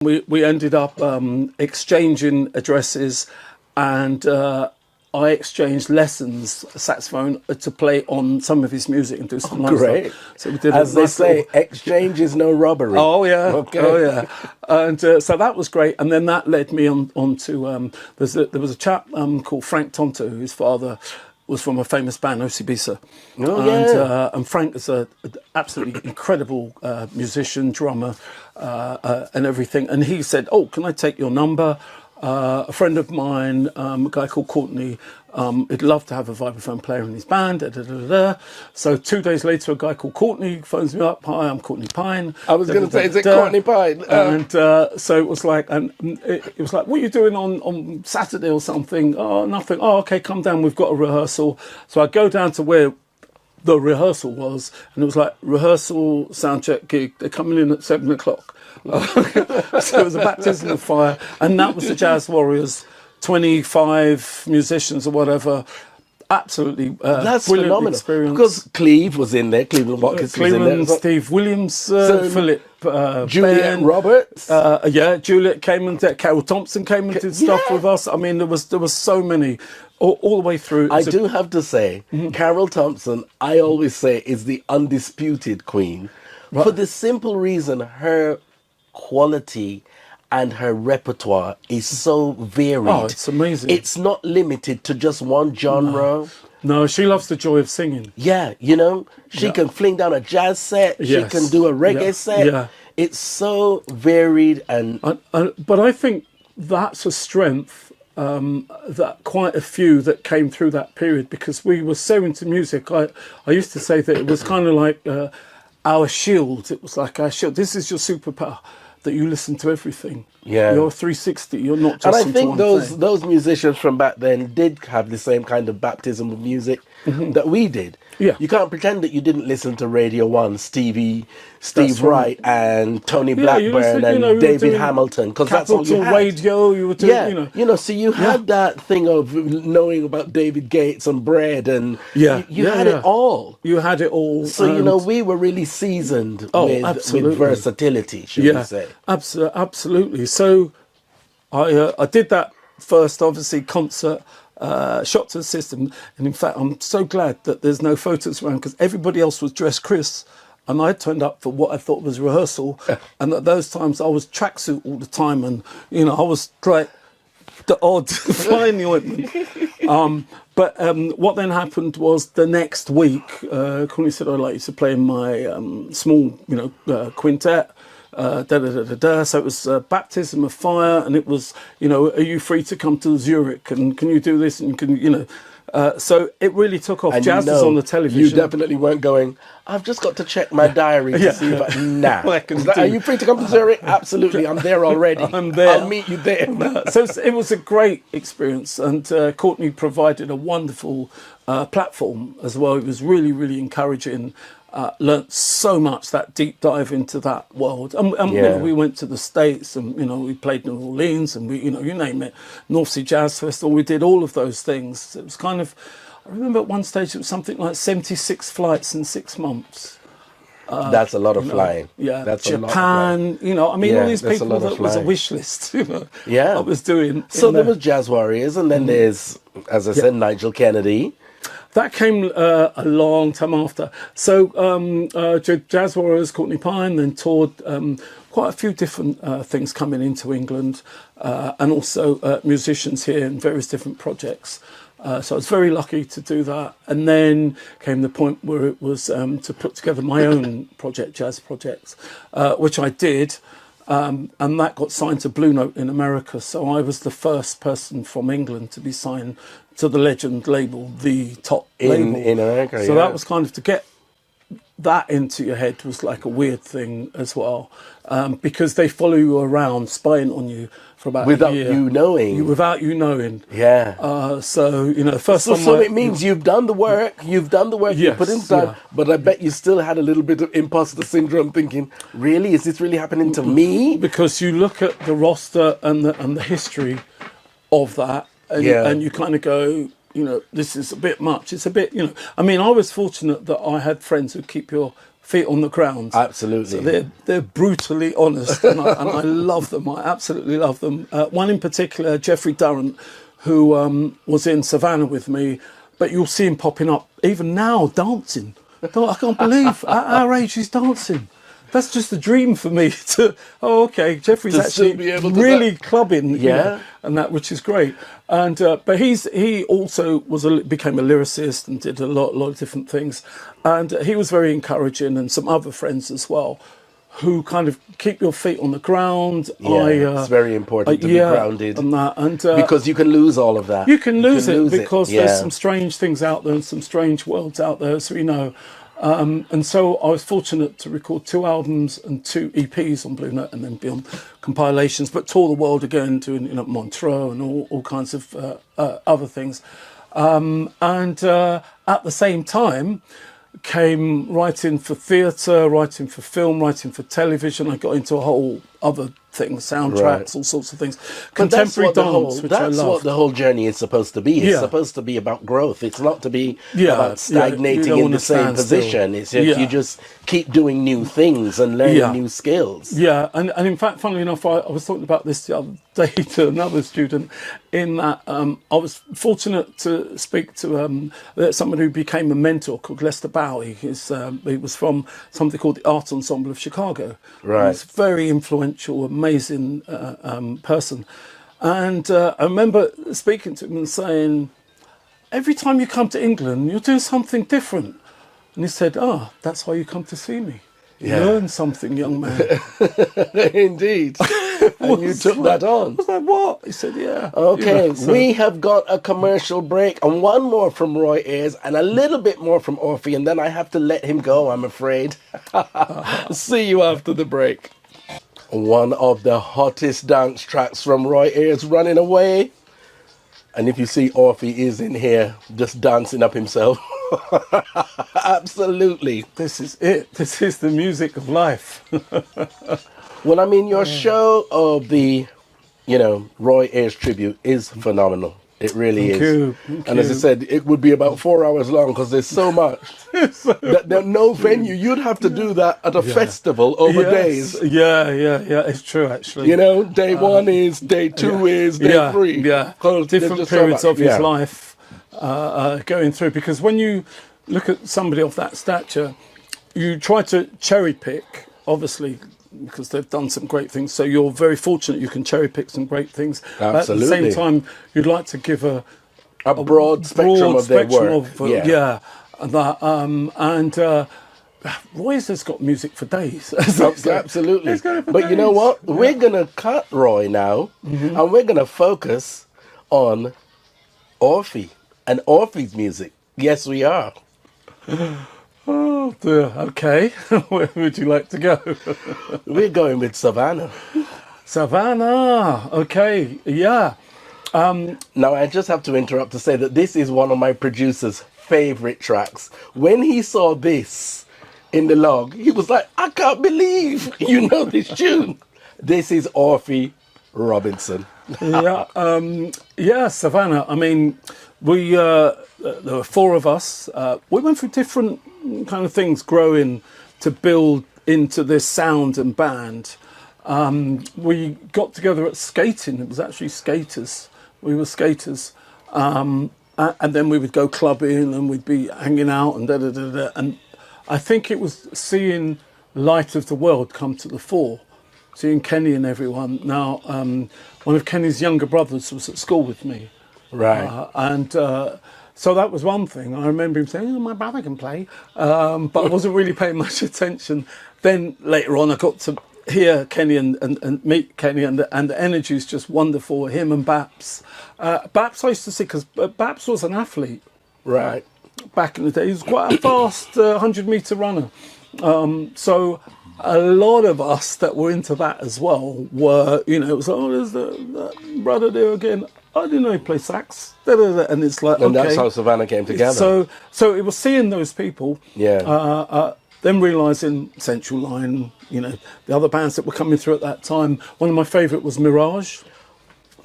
We ended up exchanging addresses, and I exchanged lessons, saxophone, to play on some of his music and do some live great. stuff. So we did As they say, exchange is no robbery. Oh yeah, okay. Oh yeah, and so that was great. And then that led me on to there was a chap called Frank Tonto, whose father was from a famous band, Osibisa. And Frank is an absolutely incredible musician, drummer, and everything. And he said, "Oh, can I take your number?" A friend of mine, a guy called Courtney, he'd love to have a vibraphone player in his band. So 2 days later, a guy called Courtney phones me up. "Hi, I'm Courtney Pine." I was going to say, is it Courtney Pine? And so it was like, "What are you doing on Saturday or something?" "Oh, nothing." "Oh, okay, come down. We've got a rehearsal." So I go down to where the rehearsal was, and it was like rehearsal, sound check, gig. They're coming in at 7 o'clock. So it was a baptism of fire, and that was the Jazz Warriors, 25 musicians or whatever. Absolutely, that's brilliant phenomenal. Experience. Because Cleve was in there, Cleveland Watkins was in there. Steve Williams, Philip, Juliet Ben, Roberts. Juliet came and did. Carol Thompson came and did stuff with us. I mean, there was so many. All the way through. I do have to say, Carol Thompson, I always say, is the undisputed queen. Right. For the simple reason her quality and her repertoire is so varied. Oh, it's amazing. It's not limited to just one genre. No, she loves the joy of singing. Yeah, she can fling down a jazz set. Yes. She can do a reggae set. Yeah. It's so varied. But I think that's a strength. That quite a few that came through that period, because we were so into music. I used to say that it was kind of like our shield. It was like our shield. This is your superpower, that you listen to everything. Yeah, you're 360. You're not just. And I into think one those musicians from back then did have the same kind of baptism of music that we did. Yeah, you can't pretend that you didn't listen to Radio 1, Steve Wright, and Tony Blackburn and David Hamilton, because that's all you had. Radio, you were doing, so you had that thing of knowing about David Gates and Bread, and you had it all. You had it all. So we were really seasoned with versatility, should we say? Absolutely. So I did that first, obviously, concert. Shot to the system, and in fact I'm so glad that there's no photos around, because everybody else was dressed Chris and I turned up for what I thought was rehearsal. And at those times I was tracksuit all the time, and I was like the odd fly in the ointment. But what then happened was, the next week Courtney said, "I'd like you to play in my small quintet." So it was baptism of fire, and it was, "Are you free to come to Zurich, and can you do this, and can so it really took off. And Jazz was on the television. You definitely weren't going, "I've just got to check my diary to see if are you free to come to Zurich?" "Absolutely, I'm there already. I'm there. I'll meet you there." So it was a great experience, and Courtney provided a wonderful platform as well. It was really, really encouraging. Learnt so much, that deep dive into that world, and we went to the States, and we played New Orleans, and we you name it, North Sea Jazz Festival. We did all of those things. It was kind of, I remember at one stage it was something like 76 flights in 6 months. That's a lot of flying. Yeah, that's Japan. All these people, that was a wish list. I was doing. So there was Jazz Warriors, and then there's, as I said, Nigel Kennedy. That came a long time after. So Jazz Warriors, Courtney Pine, then toured quite a few different things coming into England, and also musicians here in various different projects. So I was very lucky to do that. And then came the point where it was to put together my own project, jazz projects, which I did. And that got signed to Blue Note in America. So I was the first person from England to be signed to the Legend label, the top label in America. So that was kind of, to get that into your head was like a weird thing as well, because they follow you around, spying on you for about without a year. Without you knowing. Yeah. So first time. So it means you've done the work. You put in time. But I bet you still had a little bit of imposter syndrome, thinking, "Really, is this really happening to me?" Because you look at the roster and the history of that, and you kind of go, this is a bit much. It's a bit, I mean, I was fortunate that I had friends who keep your feet on the ground. Absolutely. So they're brutally honest, and I love them. I absolutely love them. One in particular, Jeffrey Durrant, who was in Savanna with me, but you'll see him popping up even now dancing. I can't believe at our age he's dancing. That's just a dream for me okay, Jeffrey's to actually be able to really clubbing, you Yeah. know, and that, which is great. And but he also became a lyricist and did a lot of different things, and he was very encouraging, and some other friends as well, who kind of keep your feet on the ground. It's very important to be grounded, and because you can lose all of that. you can lose it because Yeah. there's some strange things out there and some strange worlds out there, as we know. And so I was fortunate to record 2 albums and 2 EPs on Blue Note, and then be on compilations, but tour the world again, doing Montreux and all kinds of other things. And at the same time, came writing for theatre, writing for film, writing for television. I got into a whole other thing, soundtracks, all sorts of things. Contemporary dance, which I love. That's what the whole journey is supposed to be. It's supposed to be about growth. It's not to be about stagnating in the same position. It's you just keep doing new things and learning new skills. Yeah, and in fact, funnily enough, I was talking about this the other day to another student, in that I was fortunate to speak to someone who became a mentor called Lester Bowie. He was from something called the Art Ensemble of Chicago. Right. He's very influential, amazing person. And I remember speaking to him and saying, every time you come to England, you're doing something different. And he said, that's why you come to see me. Learn something, young man. Indeed. And you took that on. I was like, what? He said, yeah. Okay, we have got a commercial break and one more from Roy Ayers and a little bit more from Orphy, and then I have to let him go, I'm afraid. See you after the break. One of the hottest dance tracks from Roy Ayers, Running Away. And if you see Orphy is in here just dancing up himself. Absolutely. This is it. This is the music of life. Well, I mean, your show of the, Roy Ayers tribute is phenomenal. It really is. Thank and you. as I said, it would be about 4 hours long because there's so much. There's no venue. You'd have to do that at a festival over days. Yeah. It's true, actually. Day 1 is, day 2 is, day 3. Yeah, 'Cause different there's just periods so of much. his life going through. Because when you look at somebody of that stature, you try to cherry pick, obviously, because they've done some great things. So you're very fortunate you can cherry pick some great things. Absolutely. But at the same time, you'd like to give a broad spectrum of their work. Roy's has got music for days. Absolutely. But you know what? We're going to cut Roy now, and we're going to focus on Orphy and Orphy's music. Yes, we are. Oh dear. Okay. Where would you like to go? We're going with Savanna. Savanna. Okay. Yeah. Now, I just have to interrupt to say that this is one of my producer's favorite tracks. When he saw this in the log, he was like, I can't believe you know this tune. This is Orphy Robinson. Savanna. I mean, there were 4 of us. We went through different kind of things growing to build into this sound and band. We got together at skating. It was actually skaters. We were skaters. And then we would go clubbing and we'd be hanging out and da-da-da-da. And I think it was seeing Light of the World come to the fore, seeing Kenny and everyone. Now, one of Kenny's younger brothers was at school with me. Right. So that was one thing. I remember him saying, my brother can play. But I wasn't really paying much attention. Then later on, I got to hear Kenny and meet Kenny, and the energy is just wonderful. Him and Baps. Baps I used to see, because Baps was an athlete. Right. Back in the day. He was quite a fast 100-metre runner. So a lot of us that were into that as well were, it was like, there's that brother there again. I didn't know he played sax. And it's like, and that's how Savanna came together. So it was seeing those people. Yeah. Then realising Central Line, the other bands that were coming through at that time. One of my favourite was Mirage.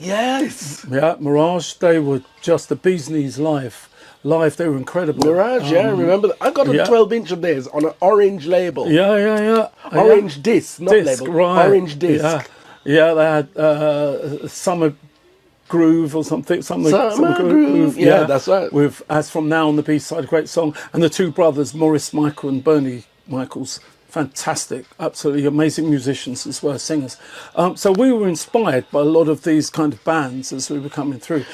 Yes. Yeah, Mirage. They were just the bee's knees live. live. They were incredible. Mirage, yeah, remember that? I got a 12-inch of theirs on an orange label. Yeah. Orange disc, not label. Right. Orange disc. Yeah, they had Summer Groove or something. Summer Groove. Yeah, that's right. With As From Now on the B-side, a great song. And the two brothers, Maurice Michael and Bernie Michaels, fantastic, absolutely amazing musicians as well as singers. So we were inspired by a lot of these kind of bands as we were coming through.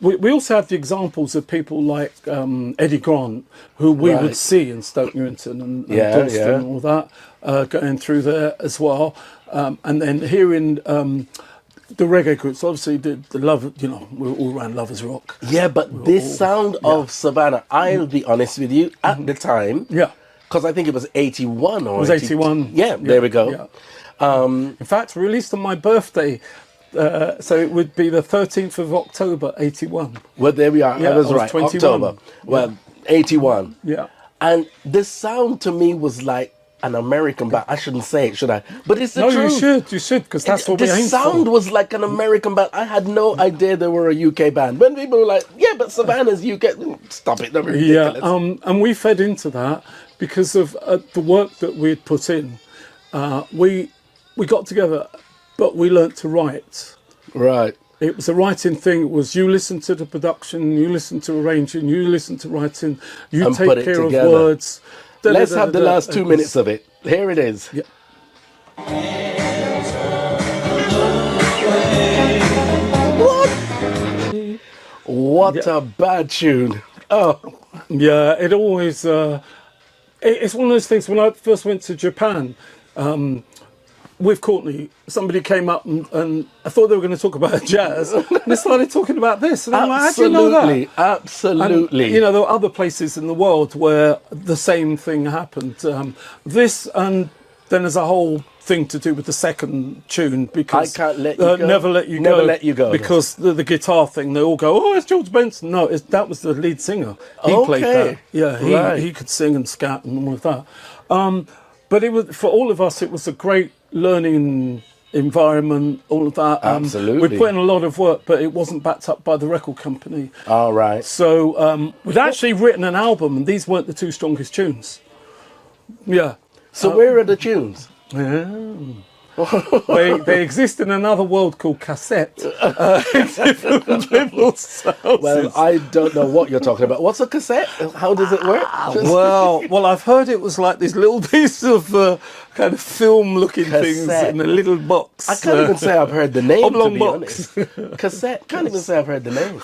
We also have the examples of people like Eddie Grant, who we would see in Stoke Newington and Dalston and all that, going through there as well. And then hearing the reggae groups, obviously the love, you know, we're all around Lovers Rock. Yeah, but this sound of Savanna, I'll be honest with you, at the time, because I think it was 81 or... It was 81. Yeah, there we go. Yeah. In fact, released on my birthday, so it would be the 13th of October, 81. Well, there we are. Yeah, I was right, 21. October. Well, 81. Yeah. And this sound to me was like an American band. I shouldn't say it, should I? But it's the truth. No, you should, because that's what we aim for. The sound was like an American band. I had no idea they were a UK band. When people were like, yeah, but Savannah's UK. Stop it, they're ridiculous. Yeah, and we fed into that because of the work that we'd put in. We got together, but we learnt to write. Right. It was a writing thing. It was you listen to the production, you listen to arranging, you listen to writing, you and take care of words. Let's have the last 2 minutes of it. Here it is. Yeah. What a bad tune. Oh. Yeah, it always... it's one of those things, when I first went to Japan, with Courtney, somebody came up and I thought they were going to talk about jazz, and they started talking about this. And I'm like, how do you know that? Absolutely. And, you know, there were other places in the world where the same thing happened. This, and then there's a whole thing to do with the second tune, because I Can't Let You Go. Never Let You Go. Never Let You Go. Because the guitar thing, they all go, oh, it's George Benson. No, that was the lead singer. He played that. Yeah, he could sing and scat and all of that. But it was, for all of us, it was a great learning environment, all of that. Absolutely. We put in a lot of work, but it wasn't backed up by the record company. All right. So we'd actually written an album, and these weren't the two strongest tunes. Yeah. So where are the tunes? Yeah. they exist in another world called cassette. Different little sounds. Well, I don't know what you're talking about. What's a cassette? How does it work? Well, I've heard it was like this little piece of kind of film-looking things in a little box. I can't even say I've heard the name, oblong to be box. honest. Cassette. Can't even say I've heard the name.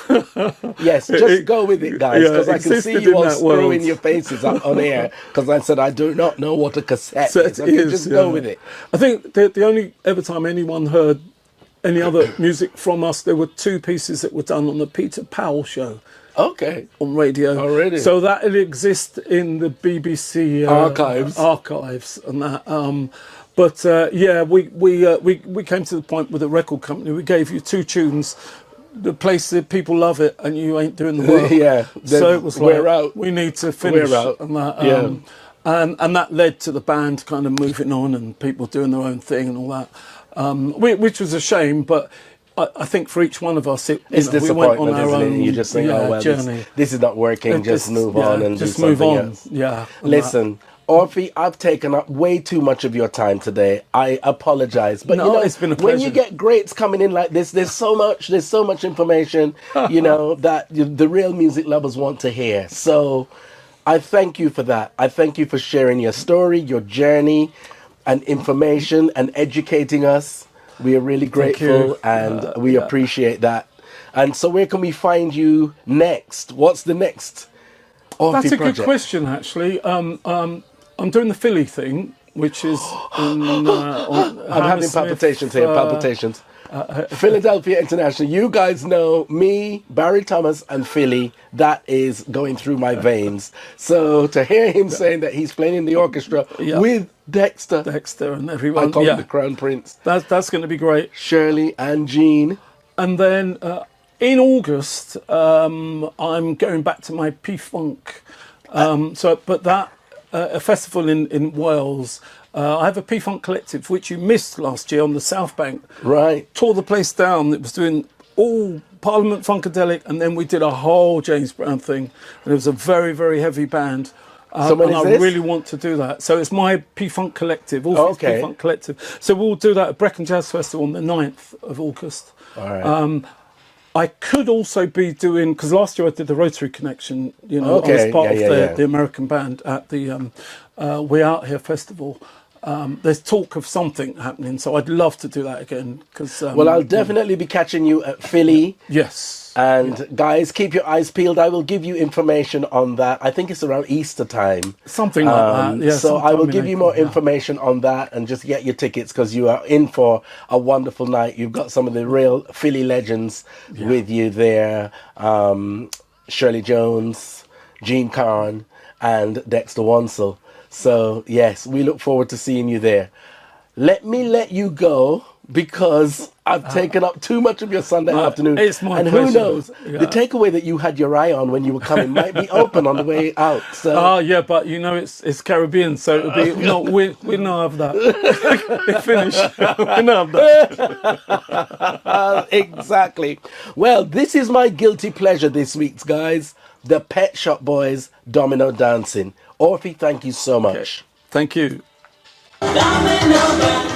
Yes, just go with it, guys, because I can see you all screwing your faces up on air, because I said I do not know what a cassette is. Okay, just go with it. I think the only ever time anyone heard any other music from us, there were two pieces that were done on the Peter Powell show. Okay. On radio. Already. So that will exist in the BBC archives and that. But yeah, we came to the point with the record company. We gave you two tunes, the place that people love it, and you ain't doing the work. Yeah. So it was like, we're out. we need to finish. We're out. And that, and that led to the band kind of moving on and people doing their own thing and all that, which was a shame, but I think for each one of us, it's disappointment, we went on our isn't own it? You just think, oh well, journey. This is not working. Just move on and just do something move on. else. Yeah. Listen, Orphy, I've taken up way too much of your time today. I apologize, but no, you know, it's been a pleasure. When you get greats coming in like this, there's so much information, you know, that the real music lovers want to hear. So I thank you for that. I thank you for sharing your story, your journey, and information, and educating us. We are really grateful, and we appreciate that. And so where can we find you next? What's the next Orphy That's a project? good question, actually. I'm doing the Philly thing, which is in, I'm having palpitations here, palpitations. Philadelphia International. You guys know me, Barrie Thomas, and Philly. That is going through my veins. So to hear him saying that he's playing in the orchestra with Dexter and everyone, I call him the Crown Prince. That's going to be great. Shirley and Jean. And then in August, I'm going back to my P-Funk. But that a festival in Wales. I have a P-Funk collective, which you missed last year on the South Bank. Right. Tore the place down. It was doing all Parliament Funkadelic, and then we did a whole James Brown thing, and it was a very, very heavy band. So when and is I this? really want to do that. So it's my P-Funk Collective, Orphy's Okay. P-Funk Collective. So we'll do that at Brecon Jazz Festival on the 9th of August. All right. I could also be doing, because last year I did the Rotary Connection, you know, I Okay, was part yeah, of the American band at the We Out Here Festival. There's talk of something happening, so I'd love to do that again. Cause, Well, I'll definitely be catching you at Philly. Yes. And guys, keep your eyes peeled. I will give you information on that. I think it's around Easter time. Something like that. Yeah, so I sometime will in give you April, more information on that, and just get your tickets, because you are in for a wonderful night. You've got some of the real Philly legends with you there. Shirley Jones, Gene Carn, and Dexter Wansel. So yes, we look forward to seeing you there. Let me let you go, because I've taken up too much of your Sunday afternoon. It's my and pleasure. who knows, the takeaway that you had your eye on when you were coming might be open on the way out. So Yeah, but you know it's Caribbean, so it'll be no. We not have that. It's finished. We not have that. exactly. Well, this is my guilty pleasure this week, guys. The Pet Shop Boys Domino Dancing. Orphy, thank you so much. Thank you. Domino